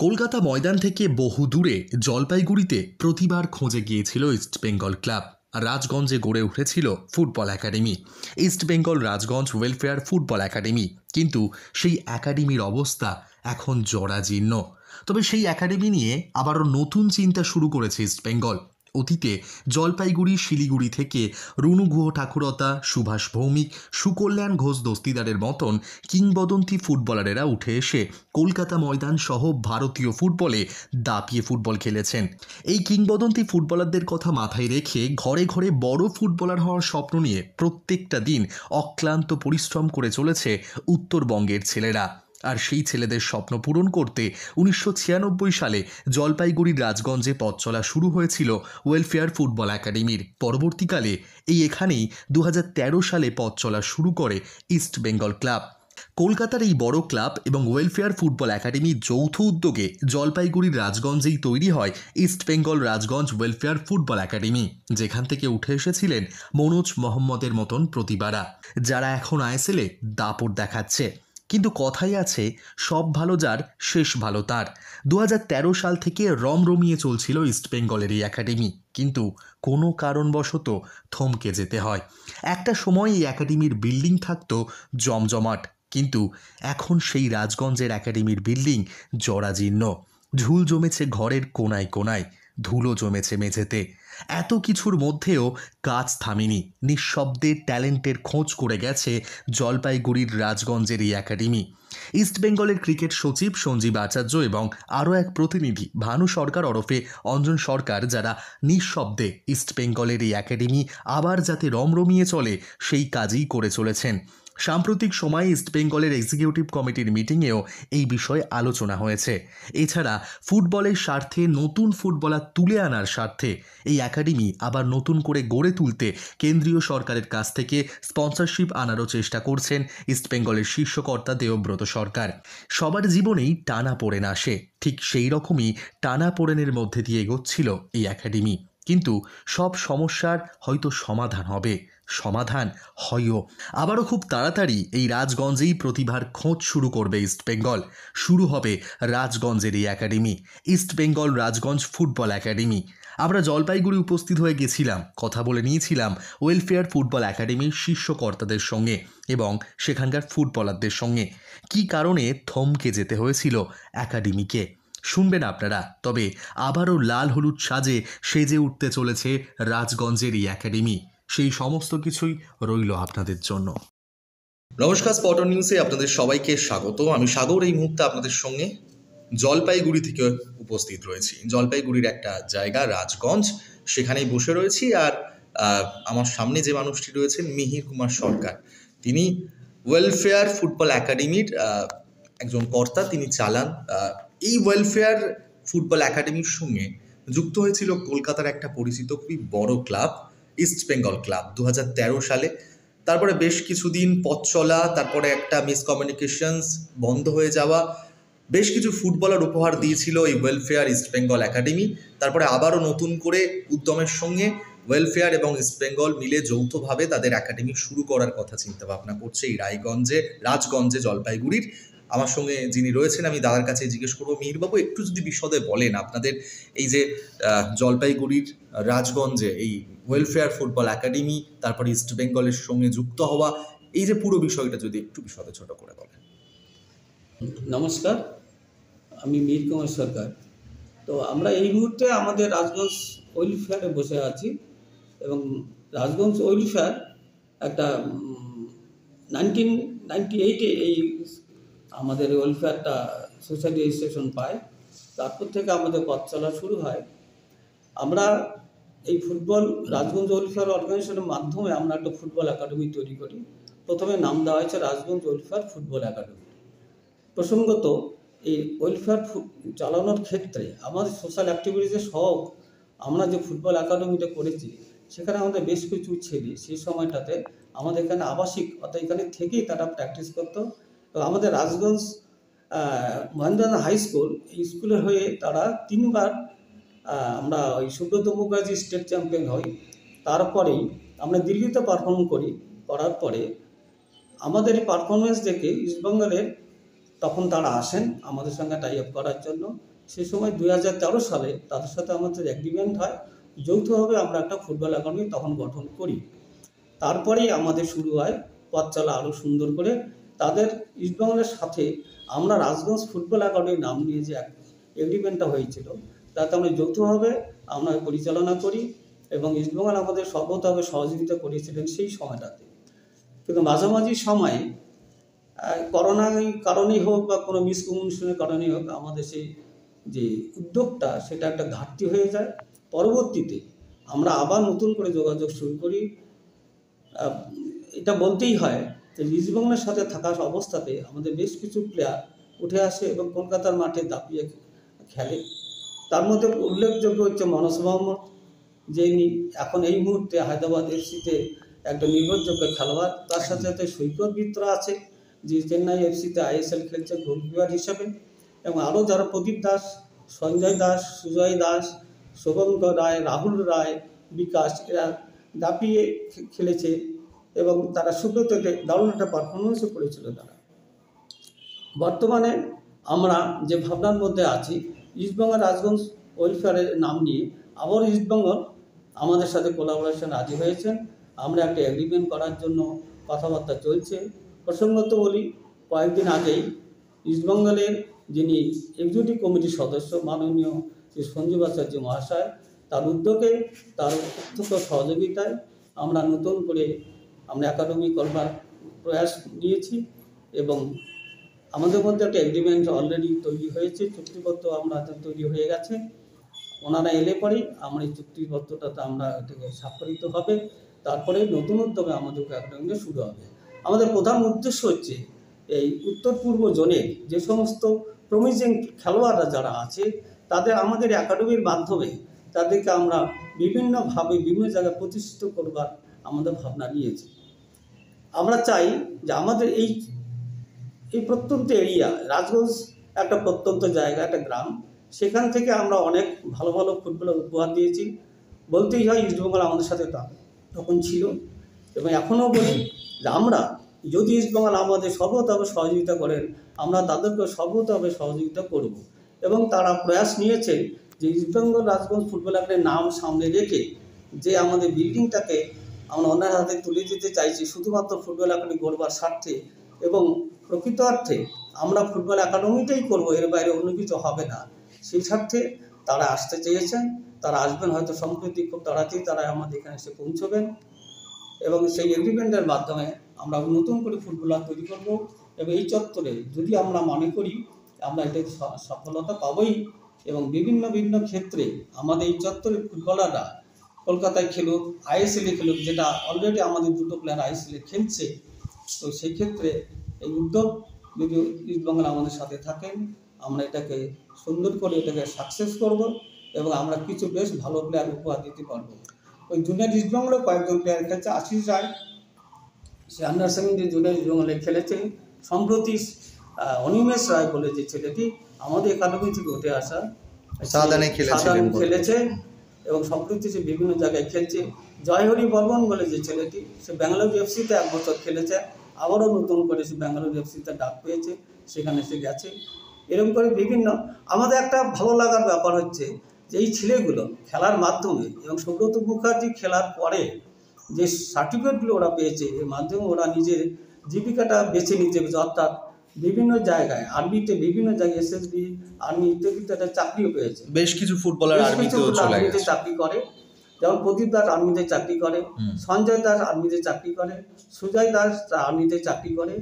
কলকাতা ময়দান থেকে বহু দূরে জলপাইগুড়িতে প্রতিবার খোঁজে গিয়েছিল ইস্টবেঙ্গল ক্লাব। রাজগঞ্জে গড়ে উঠেছিল football academy, East Bengal Rajganj welfare football academy. কিন্তু সেই একাডেমির অবস্থা এখন জরাজীর্ণ। তবে সেই একাডেমি নিয়ে আবারও নতুন চিন্তা শুরু করেছে ইস্টবেঙ্গল। অতীতে জলপাইগুড়ি শিলিগুড়ি থেকে রুনু গুহ ঠাকুরতা, সুভাষ ভৌমিক, সুকল্যাণ ঘোষ দস্তিদারের মতন কিংবদন্তি ফুটবলারেরা উঠে এসে কলকাতা ময়দান সহ ভারতীয় ফুটবলে দাপিয়ে ফুটবল খেলেছেন। এই কিংবদন্তি ফুটবলারদের কথা মাথায় রেখে ঘরে ঘরে বড় ফুটবলার হওয়ার স্বপ্ন নিয়ে প্রত্যেকটা দিন অক্লান্ত পরিশ্রম করে চলেছে উত্তরবঙ্গের ছেলেরা। আর সেই ছেলেদের স্বপ্ন পূরণ করতে 1996 সালে জলপাইগুড়ির রাজগঞ্জে পথ চলা শুরু হয়েছিল ওয়েলফেয়ার ফুটবল একাডেমির। পরবর্তীকালে এখানেই 2013 সালে পথ চলা শুরু করে ইস্টবেঙ্গল ক্লাব। কলকাতার এই বড় ক্লাব এবং ওয়েলফেয়ার ফুটবল একাডেমির যৌথ উদ্যোগে জলপাইগুড়ির রাজগঞ্জেই তৈরি হয় East Bengal Rajganj welfare football academy, যেখান থেকে উঠে এসেছিলেন মনোজ মোহাম্মদের মতন প্রতিভারা, যারা এখন আইএসএলে দাপট দেখাচ্ছে। কিন্তু কথাই আছে, সব ভালো যার শেষ ভালো তার। 2013 সাল থেকে রমরমিয়ে চলছিল ইস্টবেঙ্গলের এই একাডেমি, কিন্তু কোনো কারণবশত থমকে যেতে হয়। একটা সময় এই একাডেমির বিল্ডিং থাকতো জমজমাট, কিন্তু এখন সেই রাজগঞ্জের একাডেমির বিল্ডিং জরাজীর্ণ। ঝুল জমেছে ঘরের কোনায় কোনায়, ধুলো জমেছে মেঝেতে। এত কিছুর মধ্যেও কাজ থামেনি। নিঃশব্দে ট্যালেন্টের খোঁজ করে গেছে জলপাইগুড়ির রাজগঞ্জের এই একাডেমি। ইস্টবেঙ্গলের ক্রিকেট সচিব সঞ্জীব আচার্য এবং আরও এক প্রতিনিধি ভানু সরকার ওরফে অঞ্জন সরকার, যারা নিঃশব্দে ইস্টবেঙ্গলের এই একাডেমি আবার যাতে রমরমিয়ে চলে সেই কাজই করে চলেছেন। সাম্প্রতিক সময়ে ইস্টবেঙ্গলের এক্সিকিউটিভ কমিটির মিটিংয়েও এই বিষয়ে আলোচনা হয়েছে। এছাড়া ফুটবলের স্বার্থে নতুন ফুটবলার তুলে আনার স্বার্থে এই একাডেমি আবার নতুন করে গড়ে তুলতে কেন্দ্রীয় সরকারের কাছ থেকে স্পন্সরশিপ আনারও চেষ্টা করছেন ইস্টবেঙ্গলের শীর্ষকর্তা দেবব্রত সরকার। সবার জীবনেই টানাপোড়েন আসে, ঠিক সেই রকমই টানাপোড়েনের মধ্যে দিয়ে এগোচ্ছিল এই একাডেমি। কিন্তু সব সমস্যার হয়তো সমাধান হবে, সমাধান হয়ও। আবারও খুব তাড়াতাড়ি এই রাজগঞ্জেই প্রতিভার খোঁজ শুরু করবে ইস্টবেঙ্গল। শুরু হবে রাজগঞ্জের এই academy, East Bengal Rajganj football academy. আমরা জলপাইগুড়ি উপস্থিত হয়ে গেছিলাম, কথা বলে নিয়েছিলাম ওয়েলফেয়ার ফুটবল একাডেমির শীর্ষকর্তাদের সঙ্গে এবং সেখানকার ফুটবলারদের সঙ্গে। কী কারণে থমকে যেতে হয়েছিল একাডেমিকে শুনবেন আপনারা। তবে আবারও লাল হলুদ সেজে উঠতে চলেছে রাজগঞ্জের এই একাডেমি। সেই সমস্ত কিছুই রইল আপনাদের জন্য। নমস্কার, স্পট অন নিউজে আপনাদের সবাইকে স্বাগত। আমি সাগর এই মুহূর্তে আপনাদের সঙ্গে জলপাইগুড়ি থেকে উপস্থিত রয়েছি। জলপাইগুড়ির একটা জায়গা রাজগঞ্জ, সেখানেই বসে রয়েছি। আর আমার সামনে যে মানুষটি রয়েছেন মিহির কুমার সরকার, তিনি ওয়েলফেয়ার ফুটবল একাডেমির একজন কর্তা, তিনি চালান। এই ওয়েলফেয়ার ফুটবল একাডেমির সঙ্গে যুক্ত হয়েছিল কলকাতার একটা পরিচিত খুবই বড় ক্লাব ইস্টবেঙ্গল ক্লাব 2013 সালে। তারপরে বেশ কিছুদিন পথ চলা, তারপরে একটা মিসকমিউনিকেশনস, বন্ধ হয়ে যাওয়া, বেশ কিছু ফুটবলার উপহার দিয়েছিল এই ওয়েলফেয়ার ইস্টবেঙ্গল একাডেমি। তারপরে আবারও নতুন করে উদ্যমের সঙ্গে ওয়েলফেয়ার এবং ইস্টবেঙ্গল মিলে যৌথভাবে তাদের একাডেমি শুরু করার কথা চিন্তা ভাবনা করছে এই রাজগঞ্জে জলপাইগুড়ির। আমার সঙ্গে যিনি রয়েছেন, আমি দাদার কাছে জিজ্ঞেস করবো, মিহিরবাবু একটু যদি বিশদে বলেন আপনাদের এই যে জলপাইগুড়ির রাজগঞ্জে এই ওয়েলফেয়ার ফুটবল একাডেমি, তারপরে ইস্টবেঙ্গলের সঙ্গে যুক্ত হওয়া, এই যে পুরো বিষয়টা যদি একটু বিশদে ছোট করে বলেন। নমস্কার, আমি মিহির কুমার সরকার। তো আমরা এই মুহূর্তে আমাদের রাজগঞ্জ ওয়েলফেয়ারে বসে আছি এবং রাজগঞ্জ ওয়েলফেয়ার একটা 1998-এ এই আমাদের ওয়েলফেয়ারটা সোসাইটি রেজিস্ট্রেশন পায়। তারপর থেকে আমাদের পথ চলা শুরু হয়। আমরা এই ফুটবল রাজগঞ্জ ওয়েলফেয়ার অর্গানাইজেশনের মাধ্যমে আমরা একটা ফুটবল একাডেমি তৈরি করি। প্রথমে নাম দেওয়া হয়েছে রাজগঞ্জ ওয়েলফেয়ার ফুটবল একাডেমি। প্রসঙ্গত এই ওয়েলফেয়ার চালানোর ক্ষেত্রে আমাদের সোশ্যাল অ্যাক্টিভিটিসের সহ আমরা যে ফুটবল একাডেমিটা করেছি, সেখানে আমাদের বেশ কিছু ছেলে সেই সময়টাতে আমাদের এখানে আবাসিক, অর্থাৎ এখানে থেকেই তারা প্র্যাকটিস করতো। তো আমাদের রাজগঞ্জ মহেন্দ্রনাথ হাই স্কুল, এই স্কুলের হয়ে তারা 3 বার আমরা ওই সুব্রত মুখার্জি স্টেট চ্যাম্পিয়ন হই। তারপরেই আমরা দিল্লিতে পারফর্ম করার পরে আমাদের এই পারফরমেন্স দেখে ইস্টবেঙ্গলের তখন তারা আসেন আমাদের সঙ্গে টাই আপ করার জন্য। সে সময় 2013 সালে তাদের সাথে আমাদের এগ্রিমেন্ট হয়, যৌথভাবে আমরা একটা ফুটবল একাডেমি তখন গঠন করি। তারপরেই আমাদের শুরু হয় পথ চলা আরও সুন্দর করে। তাদের ইস্টবেঙ্গলের সাথে আমরা রাজগঞ্জ ফুটবল একাডেমির নাম নিয়ে যে এগ্রিমেন্টটা হয়েছিল, তাতে আমরা যৌথভাবে আমরা পরিচালনা করি এবং ইস্টবেঙ্গল আমাদের সর্বতভাবে সহযোগিতা করেছিলেন সেই সময়টাতে। কিন্তু মাঝামাঝি সময়ে করোনার কারণেই হোক বা কোনো মিসকমিউনিকেশনের কারণেই হোক, আমাদের সেই যে উদ্যোগটা সেটা একটা ঘাটতি হয়ে যায়। পরবর্তীতে আমরা আবার নতুন করে যোগাযোগ শুরু করি। এটা বলতেই হয় যে ইস্টবেঙ্গলের সাথে থাকা অবস্থাতে আমাদের বেশ কিছু প্লেয়ার উঠে আসে এবং কলকাতার মাঠে দাপিয়ে খেলে। তার মধ্যে উল্লেখযোগ্য হচ্ছে মনোজ মোহাম্মদ, যিনি এখন এই মুহূর্তে হায়দ্রাবাদ এফসিতে একটা নির্ভরযোগ্য খেলোয়াড়। তার সাথে সাথে সৈকত মিত্র আছে, যে চেন্নাই এফসিতে আইএসএল খেলছে গোলকিপার হিসাবে, এবং আরও যারা প্রদীপ দাস, সঞ্জয় দাস, সুজয় দাস, শুভঙ্কর রায়, রাহুল রায়, বিকাশ, এরা দাপিয়ে খেলেছে এবং তারা সুব্রতকে দারুণ একটা পারফরমেন্সও করেছিল তারা। বর্তমানে আমরা যে ভাবনার মধ্যে আছি, ইস্টবেঙ্গল রাজগঞ্জ ওয়েলফেয়ারের নাম নিয়ে আবার ইস্টবেঙ্গল আমাদের সাথে কোলাবোরেশন রাজি হয়েছেন। আমরা একটা এগ্রিমেন্ট করার জন্য কথাবার্তা চলছে। প্রসঙ্গত বলি, কয়েকদিন আগেই ইস্টবেঙ্গলের যিনি এক্সিকিউটিভ কমিটির সদস্য মাননীয় শ্রী সঞ্জীব আচার্য মহাশয়, তার উদ্যোগে, তার প্রত্যক্ষ সহযোগিতায় আমরা নতুন করে আমরা একাডেমি করবার প্রয়াস নিয়েছি এবং আমাদের মধ্যে একটা এগ্রিমেন্ট অলরেডি তৈরি হয়েছে, চুক্তিপত্র আমাদের তৈরি হয়ে গেছে। ওনারা এলে পরেই আমরা এই চুক্তিপত্রটাতে আমরা এটাকে স্বাক্ষরিত হবে। তারপরে নতুন উদ্যোগে আমাদের একাডেমিটা শুরু হবে। আমাদের প্রধান উদ্দেশ্য হচ্ছে এই উত্তর পূর্ব জোনের যে সমস্ত প্রমিজিং খেলোয়াড়রা যারা আছে, তাদের আমাদের একাডেমির মাধ্যমে তাদেরকে আমরা বিভিন্নভাবে বিভিন্ন জায়গায় প্রতিষ্ঠিত করবার আমাদের ভাবনা নিয়েছি। আমরা চাই যে আমাদের এই প্রত্যন্ত এরিয়া, রাজগঞ্জ একটা প্রত্যন্ত জায়গা, একটা গ্রাম, সেখান থেকে আমরা অনেক ভালো ভালো ফুটবলার উপহার দিয়েছি। বলতেই হয় ইস্টবেঙ্গল আমাদের সাথে তখন ছিল এবং এখনও বলি যে আমরা যদি ইস্টবেঙ্গল আমাদের সর্বতভাবে সহযোগিতা করেন, আমরা তাদেরকে সর্বতভাবে সহযোগিতা করব। এবং তারা প্রয়াস নিয়েছে যে ইস্টবেঙ্গল রাজগঞ্জ ফুটবল একাডেমির নাম সামনে রেখে যে আমাদের বিল্ডিংটাকে আমরা অন্যের হাতে তুলে দিতে চাইছি শুধুমাত্র ফুটবল একাডেমি গড়বার স্বার্থে, এবং প্রকৃত অর্থে আমরা ফুটবল একাডেমিটাই করবো, এর বাইরে অন্য কিছু হবে না, সেই স্বার্থে তারা আসতে চেয়েছেন। তারা আসবেন হয়তো সম্প্রতি, খুব তাড়াতাড়ি তারা আমাদের এখানে এসে পৌঁছবেন এবং সেই এগ্রিমেন্টের মাধ্যমে আমরা নতুন করে ফুটবলার তৈরি করব। এবং এই চত্বরে যদি আমরা মনে করি আমরা এতে সফলতা পাবই, এবং বিভিন্ন বিভিন্ন ক্ষেত্রে আমাদের এই চত্বরের ফুটবলাররা কলকাতায় খেলুক, আইএসএলে খেলুক, যেটা অলরেডি আমাদের দুটো প্লেয়ার আইএসএলে খেলছে, তো সেই ক্ষেত্রে এই উদ্যোগ যদি ইস্টবেঙ্গল আমাদের সাথে থাকেন, আমরা এটাকে সুন্দর করে এটাকে সাকসেস করব এবং আমরা কিছু বেশ ভালো প্লেয়ার উপহার দিতে পারবো। ওই জুনিয়র ইস্টবেঙ্গলে কয়েকজন প্লেয়ার খেলছে। আশিস রায়, সে আন্ডার-17 জুনিয়র ইস্টবেঙ্গলে খেলেছে। সম্প্রতি অনিমেষ রায় বলে যে ছেলেটি আমাদের একাডেমি থেকে উঠে আসা, সাদানে খেলেছে এবং সম্প্রতি সে বিভিন্ন জায়গায় খেলছে। জয়হরি বর্মন বলে যে ছেলেটি, সে ব্যাঙ্গালোর এফসিতে 1 বছর খেলেছে, আবারও নতুন করে সে ব্যাঙ্গালোর এফসিতে ডাক পেয়েছে, সেখানে সে গেছে। এরকম করে বিভিন্ন আমাদের একটা ভালো লাগার ব্যাপার হচ্ছে যে এই ছেলেগুলো খেলার মাধ্যমে এবং সুব্রত মুখার্জি খেলার পরে যে সার্টিফিকেটগুলো ওরা পেয়েছে, এর মাধ্যমে ওরা নিজের জীবিকাটা বেছে নিতে পেরেছে। অর্থাৎ বিভিন্ন জায়গায় আর্মিতে, বিভিন্ন জায়গায় এসএসবি, আর্মি ইত্যাদিতে একটা চাকরিও পেয়েছে। বেশ কিছু ফুটবলার আর্মিতে চাকরি করে, যেমন প্রদীপ দাস আর্মিতে চাকরি করে, সঞ্জয় দাস আর্মিতে চাকরি করে, সুজয় দাস আর্মিতে চাকরি করে,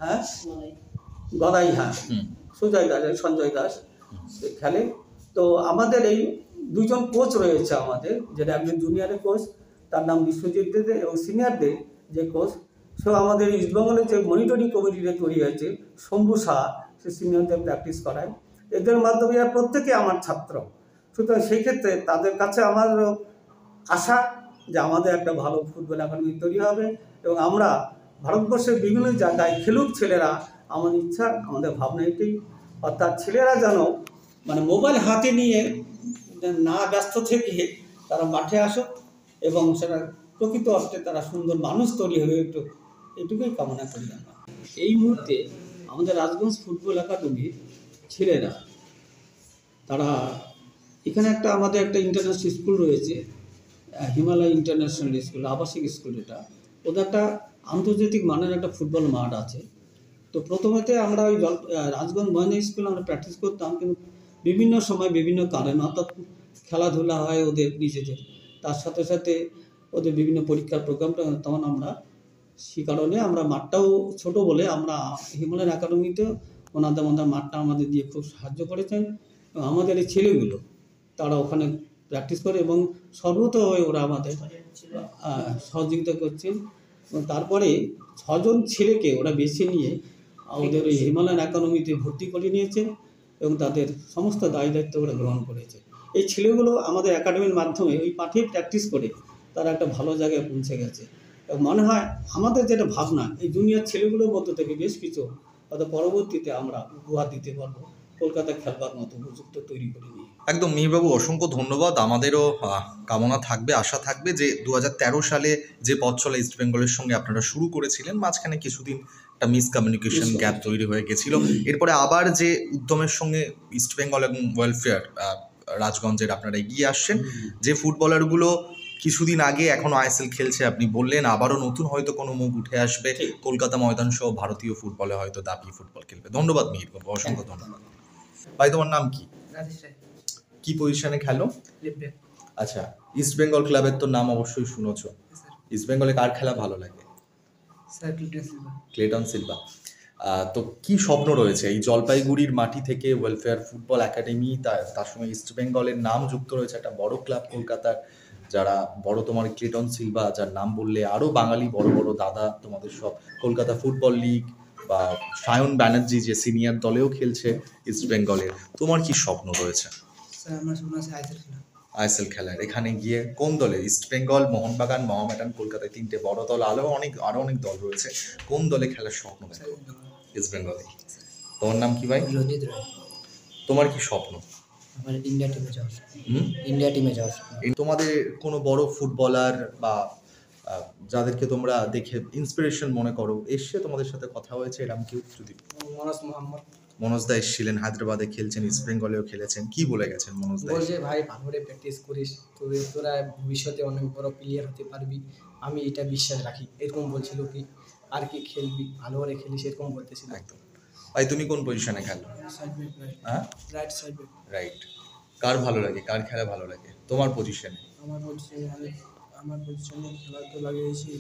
হ্যাঁ গদাই, হ্যাঁ সুজয় দাস, সঞ্জয় দাস খেলে। তো আমাদের এই 2 জন কোচ রয়েছে আমাদের, যেটা একজন জুনিয়রের কোচ, তার নাম বিশ্বজিৎ দে, এবং সিনিয়রদের যে কোচ, সে আমাদের ইস্টবেঙ্গলের যে মনিটরিং কমিটিতে তৈরি হয়েছে শম্ভু শাহ, সে সিনিয়রদের প্র্যাকটিস করায়। এদের মাধ্যমে প্রত্যেকে আমার ছাত্র। সুতরাং সেই ক্ষেত্রে তাদের কাছে আমার আশা যে আমাদের একটা ভালো ফুটবল একাডেমি তৈরি হবে এবং আমরা ভারতবর্ষের বিভিন্ন জায়গায় খেলুক ছেলেরা। আমাদের ইচ্ছা, আমাদের ভাবনা এটাই, অর্থাৎ ছেলেরা যেন মানে মোবাইল হাতে নিয়ে না ব্যস্ত থেকে তারা মাঠে আসুক এবং সেটা প্রকৃত অর্থে তারা সুন্দর মানুষ তৈরি হয়ে উঠুক, এটুকুই কামনা করি আমরা। এই মুহূর্তে আমাদের রাজগঞ্জ ফুটবল একাডেমির ছেলেরা তারা এখানে আমাদের একটা ইন্টারন্যাশনাল স্কুল রয়েছে, হিমালয় ইন্টারন্যাশনাল স্কুল, আবাসিক স্কুল। এটা ওদের একটা আন্তর্জাতিক মানের একটা ফুটবল মাঠ আছে। তো প্রথমেতে আমরা ওই রাজগঞ্জ মহেন্দ্র স্কুলে আমরা প্র্যাকটিস করতাম, কিন্তু বিভিন্ন সময় বিভিন্ন কারণ, অর্থাৎ খেলাধুলা হয় ওদের নিজেদের, তার সাথে সাথে ওদের বিভিন্ন পরীক্ষার প্রোগ্রামটা, তখন আমরা সেই কারণে আমরা মাঠটাও ছোট বলে আমরা হিমালয়ান একাডেমিতে ওনাদের মাঠটা আমাদের দিয়ে খুব সাহায্য করেছেন। এবং আমাদের এই ছেলেগুলো তারা ওখানে প্র্যাকটিস করে এবং সর্বতভাবে ওরা আমাদের সহযোগিতা করছেন। এবং তারপরে 6 জন ছেলেকে ওরা বেছে নিয়ে ওদের ওই হিমালয়ান একাডেমিতে ভর্তি করে নিয়েছে এবং তাদের সমস্ত দায়িত্ব ওরা গ্রহণ করেছে। এই ছেলেগুলো আমাদের একাডেমির মাধ্যমে ওই মাঠেই প্র্যাকটিস করে তারা একটা ভালো জায়গায় পৌঁছে গেছে। এবং মনে হয় আমাদের যেটা ভাবনা, এই জুনিয়র ছেলেগুলোর মধ্য থেকে বেশ কিছু হয়তো পরবর্তীতে আমরা উপহার দিতে পারবো, কলকাতায় খেলবার মতো উপযুক্ত তৈরি করে নিয়ে। একদম মিহিরবাবু, অসংখ্য ধন্যবাদ। আমাদেরও কামনা থাকবে, আশা থাকবে যে 2013 সালে যে পথ চলা ইস্টবেঙ্গলের সঙ্গে আপনারা শুরু করেছিলেন, মাঝখানে কিছুদিন একটা মিসকমিউনিকেশন গ্যাপ তৈরি হয়ে গেছিল, এরপরে আবার যে উদ্যমের সঙ্গে ইস্টবেঙ্গল এবং ওয়েলফেয়ার রাজগঞ্জের আপনারা এগিয়ে আসছেন, যে ফুটবলারগুলো কিছুদিন আগে এখনো আইএসএল খেলছে আপনি বললেন, আবারও নতুন হয়তো কোনো মুখ উঠে আসবে, কলকাতা ময়দান সহ ভারতীয় ফুটবলে হয়তো দাপিয়ে ফুটবল খেলবে। ধন্যবাদ মিহিরবাবু, অসংখ্য ধন্যবাদ। ভাই, তোমার নাম কি? কি পজিশনে খেলো? আচ্ছা, ইস্ট বেঙ্গল ক্লাবের তো নাম অবশ্যই শুনেছো। ইস্ট বেঙ্গলে কার খেলা ভালো লাগে? Clayton Silva. তো কি স্বপ্ন রয়েছে এই জলপাইগুড়ির মাটি থেকে ওয়েলফেয়ার ফুটবল একাডেমি, তার সঙ্গে ইস্ট বেঙ্গলের নাম যুক্ত রয়েছে একটা বড় ক্লাব কলকাতার, যারা বড় তোমার ক্লেটন সিলভা, যার নাম বললে আরও বাঙালি বড় বড় দাদা তোমাদের সব, কলকাতা ফুটবল লিগ বা সায়ন ব্যানার্জি যে সিনিয়র দলেও খেলছে ইস্ট বেঙ্গলের, তোমার কি স্বপ্ন রয়েছে? আইএসএল খেলার। এখানে গিয়ে কোন দলে? ইস্ট বেঙ্গল, মোহনবাগান, মোহামেডান, কলকাতায় 3টে বড় দল, আরও অনেক দল রয়েছে, কোন দলে খেলার স্বপ্ন? ইস্ট বেঙ্গলে। তোমার নাম কি ভাই? রঞ্জিত রায়। তোমার কি স্বপ্ন? আমার ইন্ডিয়া টিমে যাওয়ার। ইন্ডিয়া টিমে যাওয়ার। তোমাদের কোনো বড় ফুটবলার বা যাদেরকে তোমরা দেখে ইন্সপিরেশন মনে করো, এসে তোমাদের সাথে কথা হয়েছে এরকম কেউ? যদি মনোজ দা এসেছিলেন, হায়দ্রাবাদে খেলছেন, ইস্ট বেঙ্গলেও খেলেছেন, কি বলে গেছেন মনোজ দা? বলছে ভাই ভালো করে প্র্যাকটিস করিস, তোরা ভবিষ্যতে অনেক বড় প্লেয়ার হতে পারবি, আমি এটা বিশ্বাস রাখি, এরকম বলছিল। কি আর কি খেলবি, ভালো করে খেলিস, এরকম বলতেছিল। একদম। ভাই, তুমি কোন পজিশনে খেলো? হ্যাঁ, রাইট সাইড ব্যাক। রাইট। কার ভালো লাগে, কার খেলা ভালো লাগে তোমার পজিশনে? আমার পজিশনে খেলা তো লাগিয়েছি।